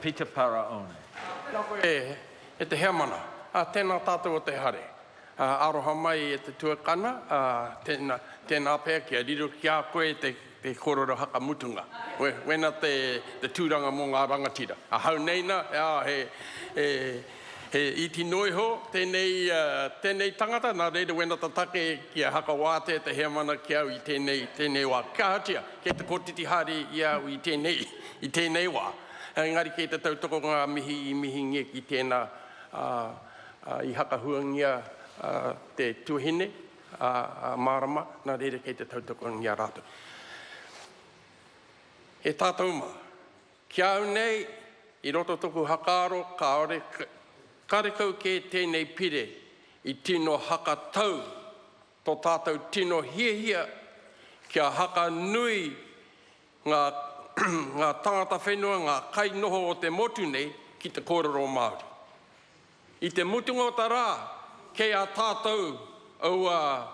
Peter para one. E te heamana, tēnā tātou o te hare. Aroha mai e te tuakana, tēnā pēr kia riro ki a koe te kororo haka mutunga. Wena te tūranga mō ngā rangatira. A hau neina, i ti noi ho, tēnei tangata, nā reira wena ta take kia haka wāte te heamana ki au i tēnei wā. Kia hatia, kei te kōtiti hari i au i tēnei wā. Engari kei te tautoko ngā mihi nge ki tēnā i haka huangia te tuahine, marama, nā reira kei te tautoko ngia rātou. He tātou mā, kia au nei, i roto toku hakaaro, ka ore karekau ke tēnei pire i tino haka tau, tō tātou tino hiahia, kia haka nui ngā tangata whenua, ngā kai noho o te motu nei ki te kōrero Māori. I te mutunga o tā rā, kei a tātou aua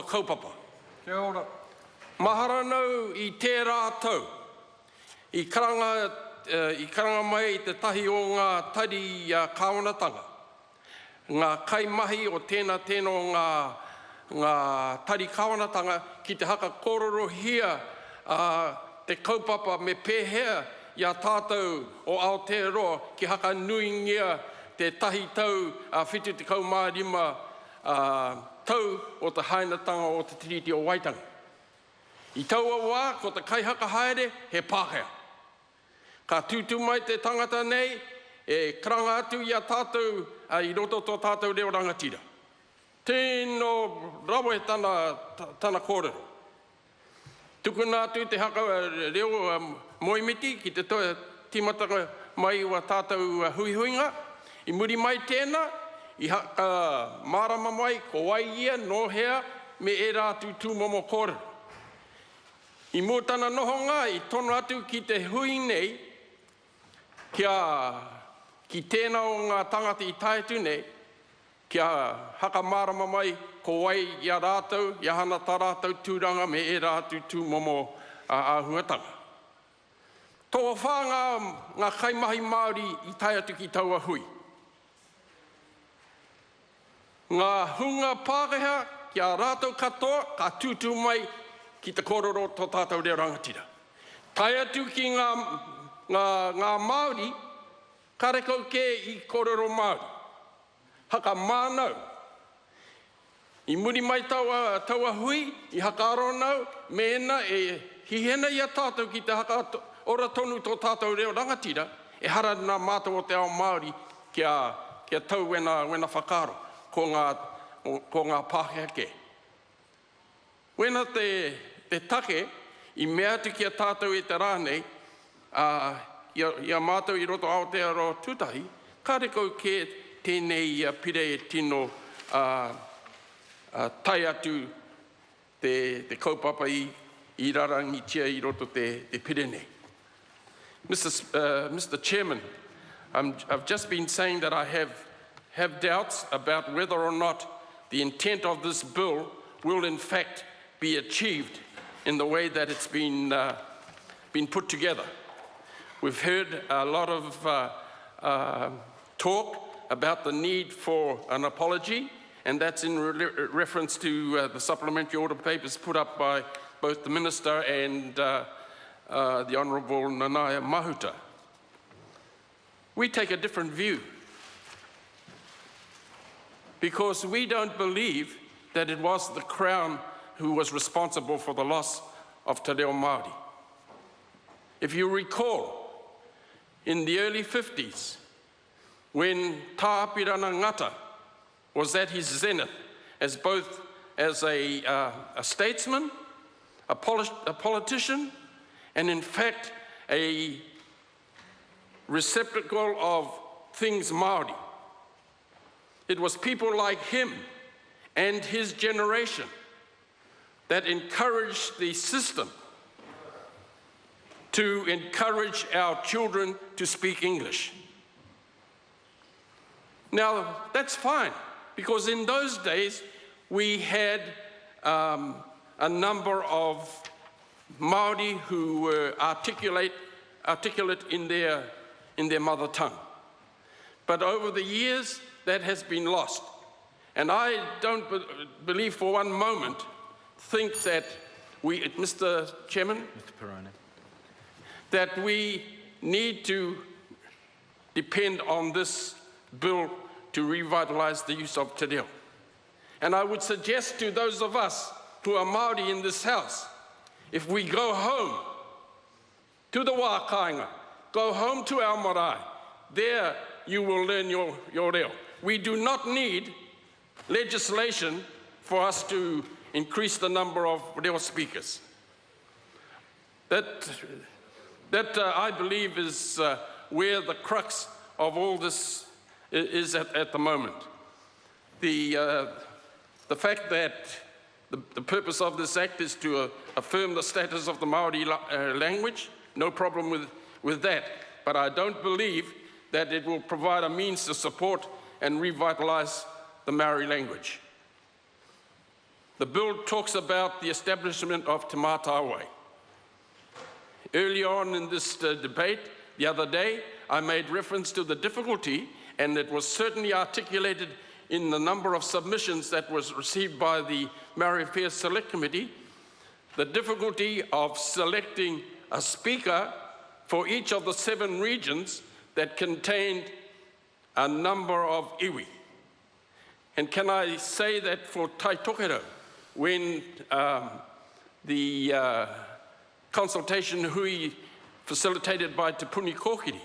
kaupapa. Kia ora. Mahara nau i tē rātou. I karanga mai i te tahi o ngā tari kāwanatanga. Ngā kai mahi o tēnā ngā tari kāwanatanga ki te haka kōrero hia te kaupapa me pēhea i a tātou o Aotearoa ki haka nuingia te tahi tau whitu te kaumārima tau o te hainatanga o te tiriti o Waitanga. I taua wā, ko te kaihaka haere, he pāhea. Ka tūtū mai te tangata nei, e karanga atu i a tātou, i roto tō tātou reo rangatira. Tēnō rawa e tana kōrero. Tukuna atu te haka reo moimiti ki te timatanga mai ua tātou huihuinga. I muri mai tēnā, i haka marama mai, ko waia, nohea, me e rātu tūmomo kōrero. I mūtana nohonga, i tono atu ki te hui nei, ki tēnā o ngā tangata i taetu nei, kia haka marama mai, ko wai i a rātou, i hana tā rātou tūranga me e rātu tūmomo āhuatanga. Tō whā ngā kaimahi Māori i taetu ki taua hui. Ngā hunga pākeha ki a rātou katoa, ka tūtū mai ki te kōrero tō tātou reo rangatira. Tai atu ki ngā Māori, karekau ke i kōrero Māori. Haka mānau. I muri mai taua hui, i haka aronau, me ena e hihena i a tātou ki te haka ora tonu tō tātou reo rangatira, e hara nā mātou o te ao Māori kia tau wena whakaro ko ngā pāhea ke. Wena te take, i mea atu ki a tātou e te rānei, ia mātou i roto Aotearoa tūtahi, ka rekau ke tēnei pire e tino tai atu te kaupapa i rarangi tia i roto te pire nei. Mr. Chairman, I've just been saying that I have doubts about whether or not the intent of this bill will in fact be achieved in the way that it's been put together. We've heard a lot of talk about the need for an apology, and that's in reference to the supplementary order papers put up by both the Minister and the Honourable Nanaia Mahuta. We take a different view because we don't believe that it was the Crown who was responsible for the loss of Te Reo Māori. If you recall, in the early 50s, when Tāpirana Ngata was at his zenith as both as a statesman, a politician, and in fact a receptacle of things Māori. It was people like him and his generation that encouraged the system to encourage our children to speak English. Now, that's fine, because in those days we had a number of Māori who were articulate in in their mother tongue. But over the years, that has been lost. And I don't believe for one moment, think that we, Mr. Chairman, Mr. Pire. that we need to depend on this bill to revitalise the use of Te Reo. And I would suggest to those of us who are Māori in this house, if we go home to the wā kāinga, go home to our marae, there you will learn your reo. We do not need legislation for us to increase the number of reo speakers. That I believe is where the crux of all this is at the moment. The fact that the purpose of this act is to affirm the status of the Māori language, no problem with that. But I don't believe that it will provide a means to support and revitalise the Māori language. The bill talks about the establishment of Te Mātāwai. Earlier on in this debate, the other day, I made reference to the difficulty, and it was certainly articulated in the number of submissions that was received by the Māori Affairs Select Committee, the difficulty of selecting a speaker for each of the 7 regions that contained a number of iwi. And can I say that for Tai Tokerau, when the consultation hui facilitated by Te Puni Kōkiri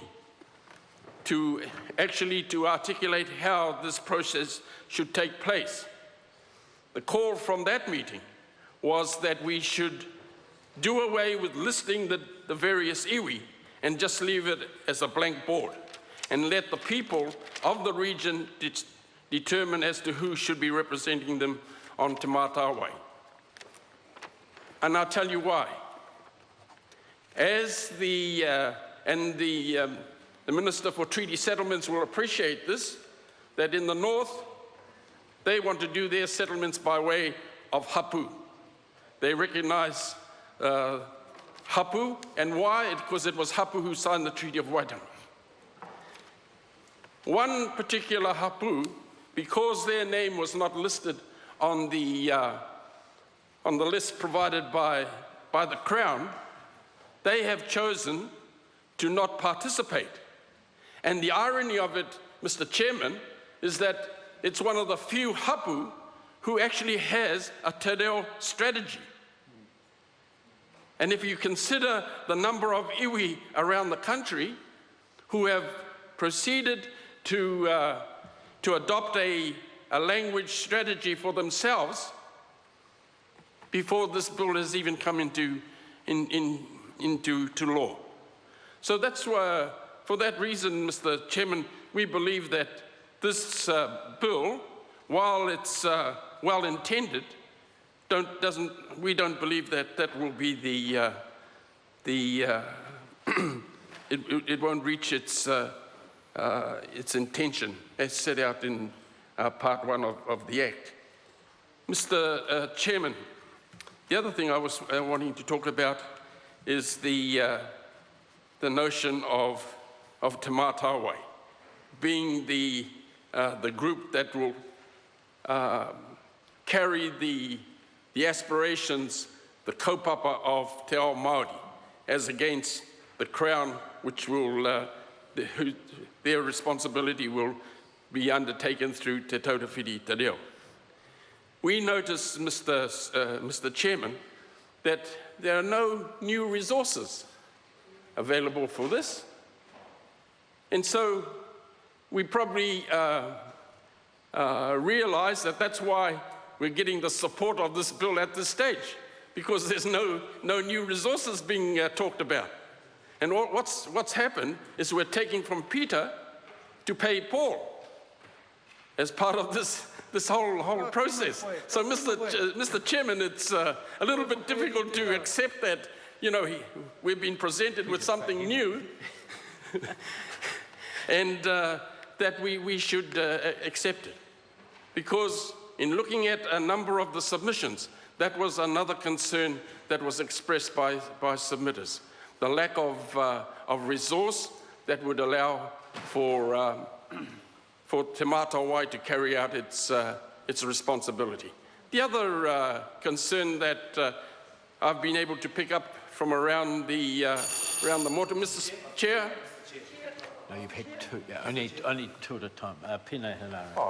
to articulate how this process should take place, the call from that meeting was that we should do away with listing the various iwi and just leave it as a blank board and let the people of the region determine as to who should be representing them on Te Mātāwai. And I'll tell you why. As the Minister for Treaty Settlements will appreciate this, that in the north, they want to do their settlements by way of hapu. They recognize hapu, and why? Because it was hapu who signed the Treaty of Waitangi. One particular hapu, because their name was not listed on the list provided by the Crown, they have chosen to not participate. And the irony of it, Mr. Chairman, is that it's one of the few hapu who actually has a Te Reo strategy. And if you consider the number of iwi around the country who have proceeded to adopt a language strategy for themselves before this bill has even come into law. So that's why, for that reason, Mr. Chairman, we believe that this bill, while it's well intended, we don't believe that will be it won't reach its intention as set out in Part 1 of the Act. Mr. Chairman, the other thing I was wanting to talk about is the notion of Te Mātāwai being the group that will carry the aspirations, the kaupapa of Te Reo Māori, as against the Crown, which will, their responsibility will be undertaken through Te Tautawhiri Te Reo. We notice, Mr. Chairman, that there are no new resources available for this. And so we probably realize that that's why we're getting the support of this bill at this stage, because there's no new resources being talked about. And what's happened is we're taking from Peter to pay Paul as part of this whole process. So, Mr. Chairman, it's a little bit difficult to accept that, you know, we've been presented with something new and that we should accept it. Because in looking at a number of the submissions, that was another concern that was expressed by submitters. The lack of resource, that would allow for Te Mātāwai to carry out its responsibility. The other concern that I've been able to pick up from around the motu, Mr. Chair. No, you've had two. Yeah, only two at a time. Pine Hanara.